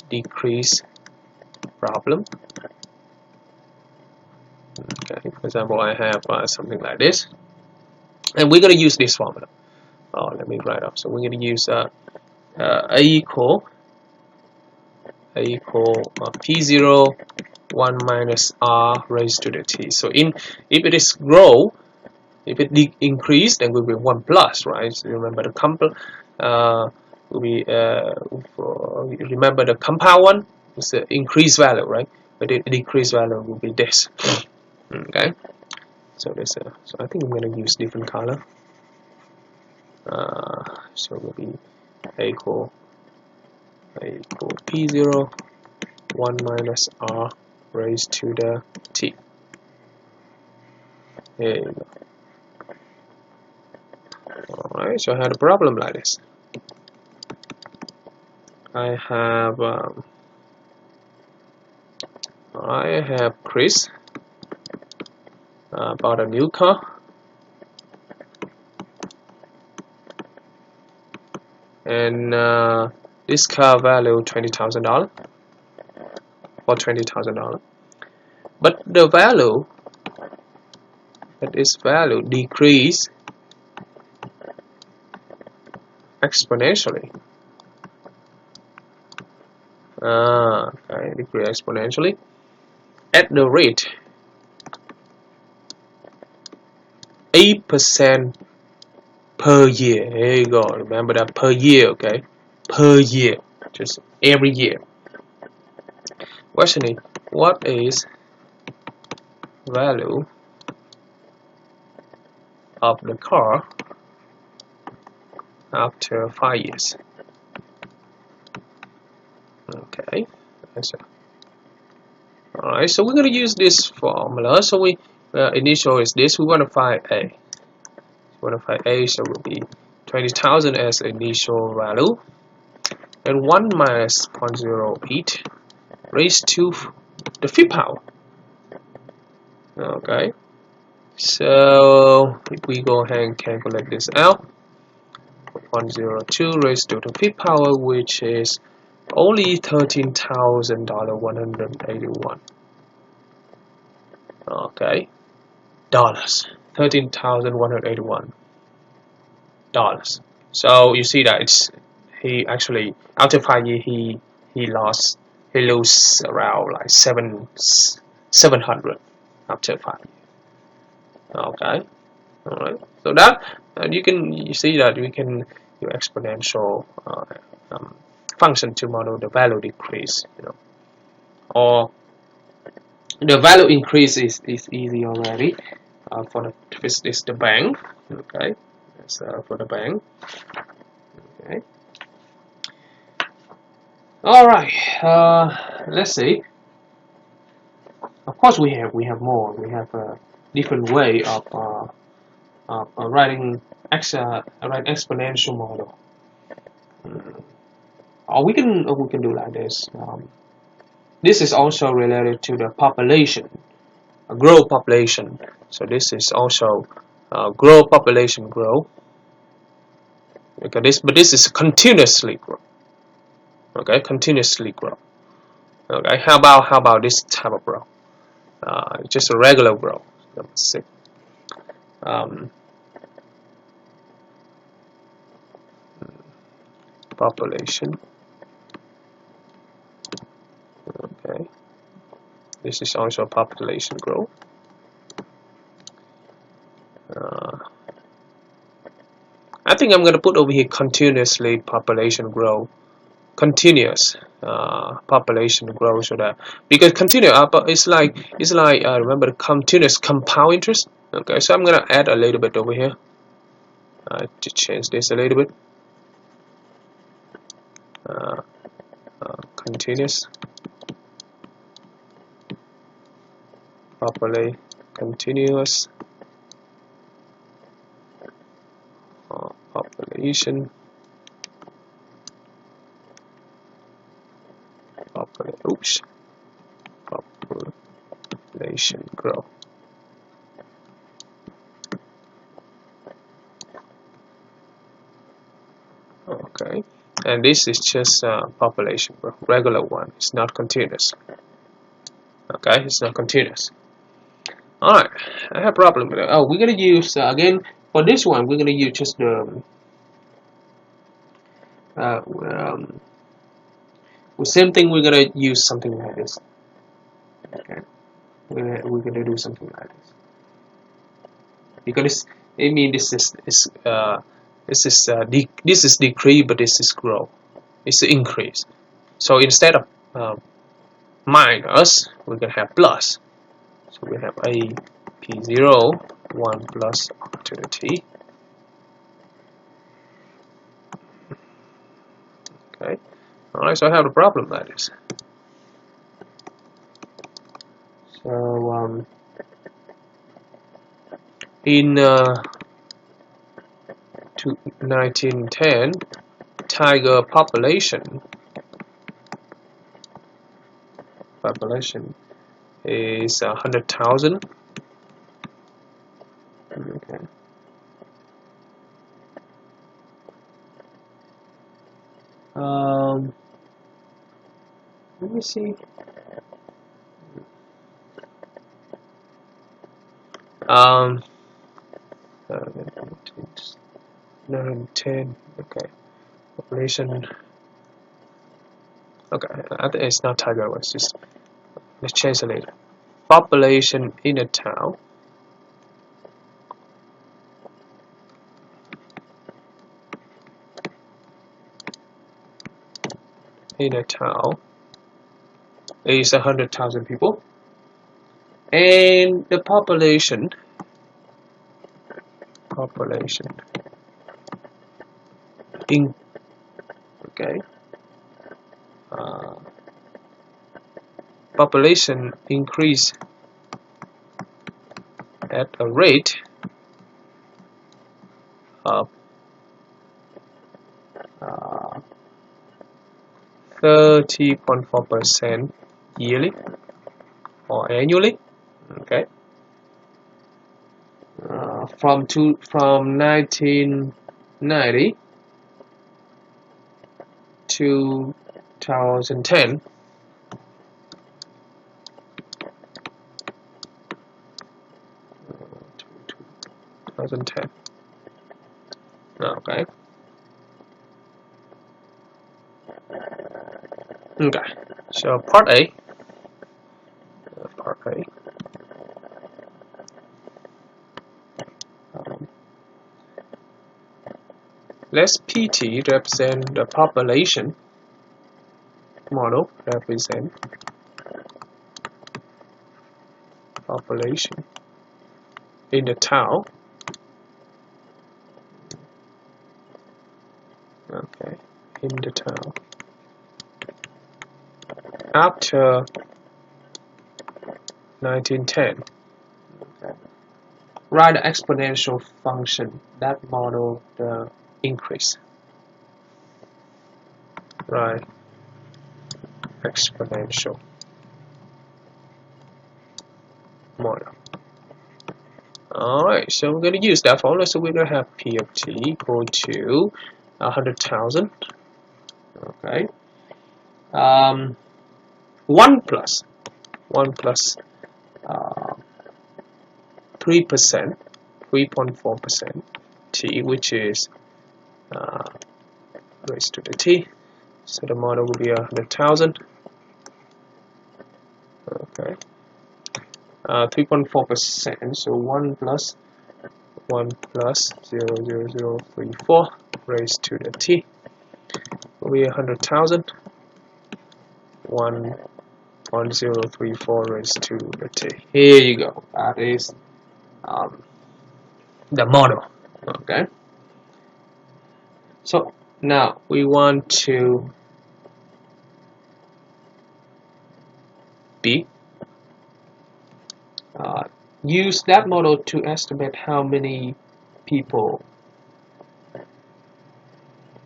decrease problem. Okay, for example, I have something like this, and we're going to use this formula. Let me write up. So we're going to use a equal P0 1 minus r raised to the t. So if it is grow, if it increase, then will be 1 plus, right? So remember the will be remember the compound one is the increased value, right? But the decreased value will be this. Okay. So this so I think I'm going to use different color. So it will be equal P0 1 minus r raised to the t. There you go. Alright, so I had a problem like this. I have Chris bought a new car. And this car value $20,000 for $20,000, but the value decrease exponentially. Okay, decrease exponentially at the rate 8% per year. There you go. Remember that, per year. Okay, per year, just every year. Question is, what is value of the car after 5 years? Okay, alright, so we're going to use this formula. So we initial is this. We want to find A. So it will be 20,000 as initial value, and 1 minus 0.08 raised to the 5th power. Okay, So if we go ahead and calculate this out, 102 raised to the fifth power, which is only $13,181. Okay, dollars, $13,181. So you see that he actually after 5 years he lose around like 700 after 5 years. Okay, all right. So that you see that we can use exponential function to model the value decrease, or the value increase is easy already. For the this is the bank. Okay, that's for the bank. Okay. All right. Let's see. Of course, we have more. We have a different way of writing exponential model. Or we can do like this. This is also related to the population, growth population. So this is also grow population grow. Okay, this is continuously grow. Okay, continuously grow. Okay, how about this type of growth? Just a regular growth. Let's see. Population. Okay, this is also population growth. I think I'm going to put over here continuously population growth. Continuous population growth, so that because continuous it's like remember the continuous compound interest. Okay, so I'm gonna add a little bit over here to change this a little bit. Continuous continuous population population growth. Okay, and this is just population growth, regular one. It's not continuous. Okay, it's not continuous. All right, I have a problem with it. Oh, we're gonna use again for this one. We're gonna use just the same thing. We're gonna use something like this. Okay, we're gonna do something like this because I mean this is decrease, but this is grow. It's an increase. So instead of minus, we're gonna have plus. So we have a p0 1 plus to the t. Okay. All right. So I have a problem like this. So in 1910, tiger population is 100,000. Okay. Let me see. 910. Okay. Population. Okay, I think it's not tiger. Let's change it later. Population in a town. In a town is 100,000 people, and the population in okay population increase at a rate of 30.4% yearly or annually. Okay. from 1990 to 2010. Okay. Okay. So part A. Let's PT represent the population model, represent population in the town. Okay, in the town. After 1910. Okay. Write the exponential function that model the increase. Right. Exponential model. Alright, so we're going to use that formula. So we're going to have P of T equal to 100,000. Okay. 1 plus 3%, 3.4% T, which is raised to the T. So the model will be 100,000. Okay. 3.4%. So 1 plus 0.00034 raised to the T will be 100,000. 1.034 raised to the T. Here you go. That is the model. Okay. So now we want to use that model to estimate how many people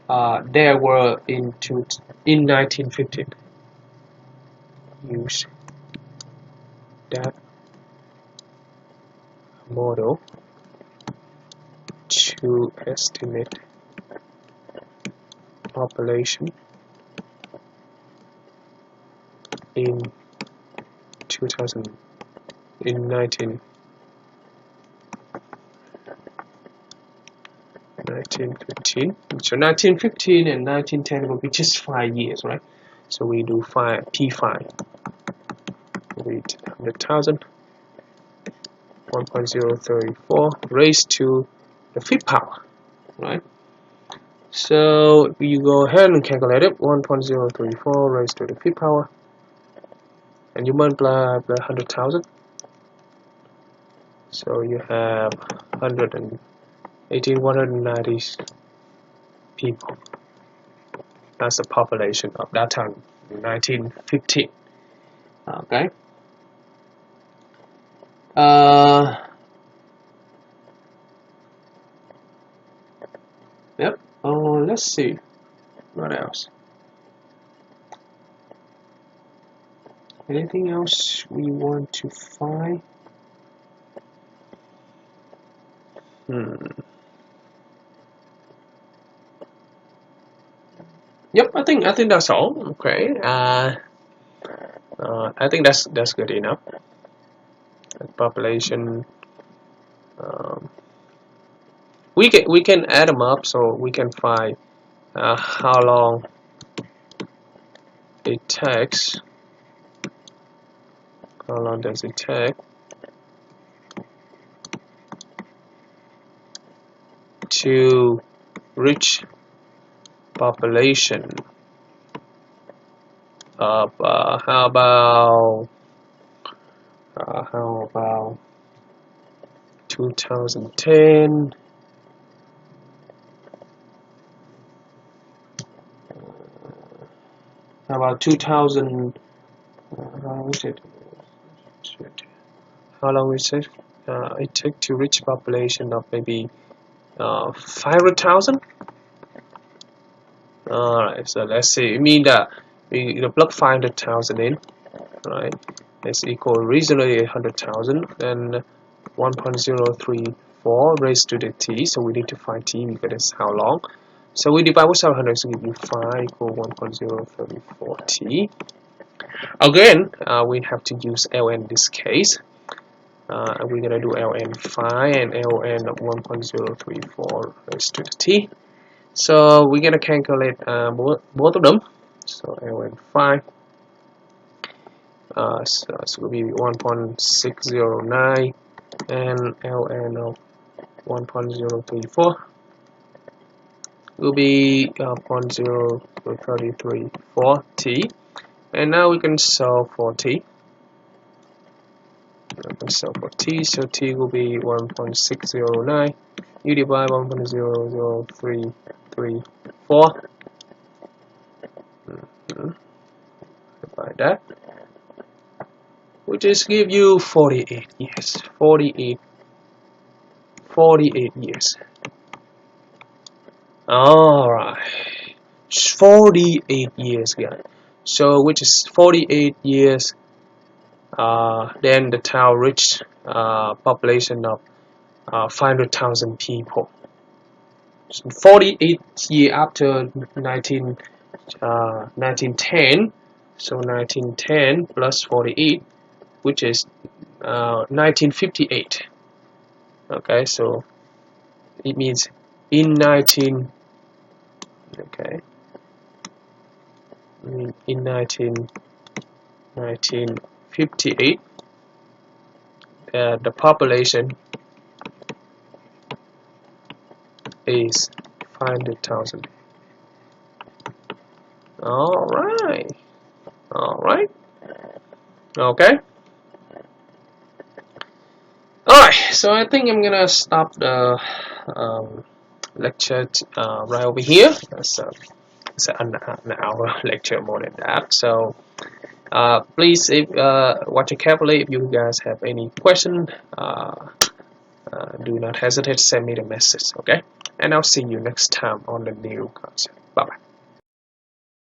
there were in 1915. Use that model to estimate population in 1915. So 1915 and 1910 will be just 5 years, right? So we do P5 with 100,000, 1.034 raised to the 5th power, right? So you go ahead and calculate it. 1.034 raised to the 5th power, and you multiply by 100,000. So you have 190 people. That's the population of that time in 1915. Okay. Yep. Let's see. What else? Anything else we want to find? Yep, I think that's all. Okay. I think that's good enough. Population. We can add them up so we can find how long it takes. How long does it take to reach population of how about 2010? How about 2000? How is it? How long is it? It took to reach population of maybe 500,000. Alright, so let's see. It means that we plug 500,000 in, right? It's equal originally 100,000, then 1.034 34 raised to the t, so we need to find t because it's how long. So we divide with 700 to give you 5 equal 1.034 t. Again, we have to use ln in this case. We're gonna do ln 5 and ln of 1.034 raised to the t. So we're gonna calculate both of them. So ln 5, so it's gonna be 1.609, and ln of 1.034 will be 0.0334 t. And now we can solve for t. So t will be 1.609. You divide 1.00334. Divide that, which is give you 48 years. 48 years. Alright, 48 years, guys. So which is 48 years. Then the town reached population of 500,000 people. So 48 years after 1910. So 1910 plus 48, which is 1958. Okay, so it means in 1958, the population is 500,000. Alright. Okay. Alright, so I think I'm gonna stop the lecture right over here. It's an hour lecture, more than that. So please, if watch it carefully. If you guys have any question, do not hesitate to send me the message. Okay, and I'll see you next time on the new concept. Bye bye.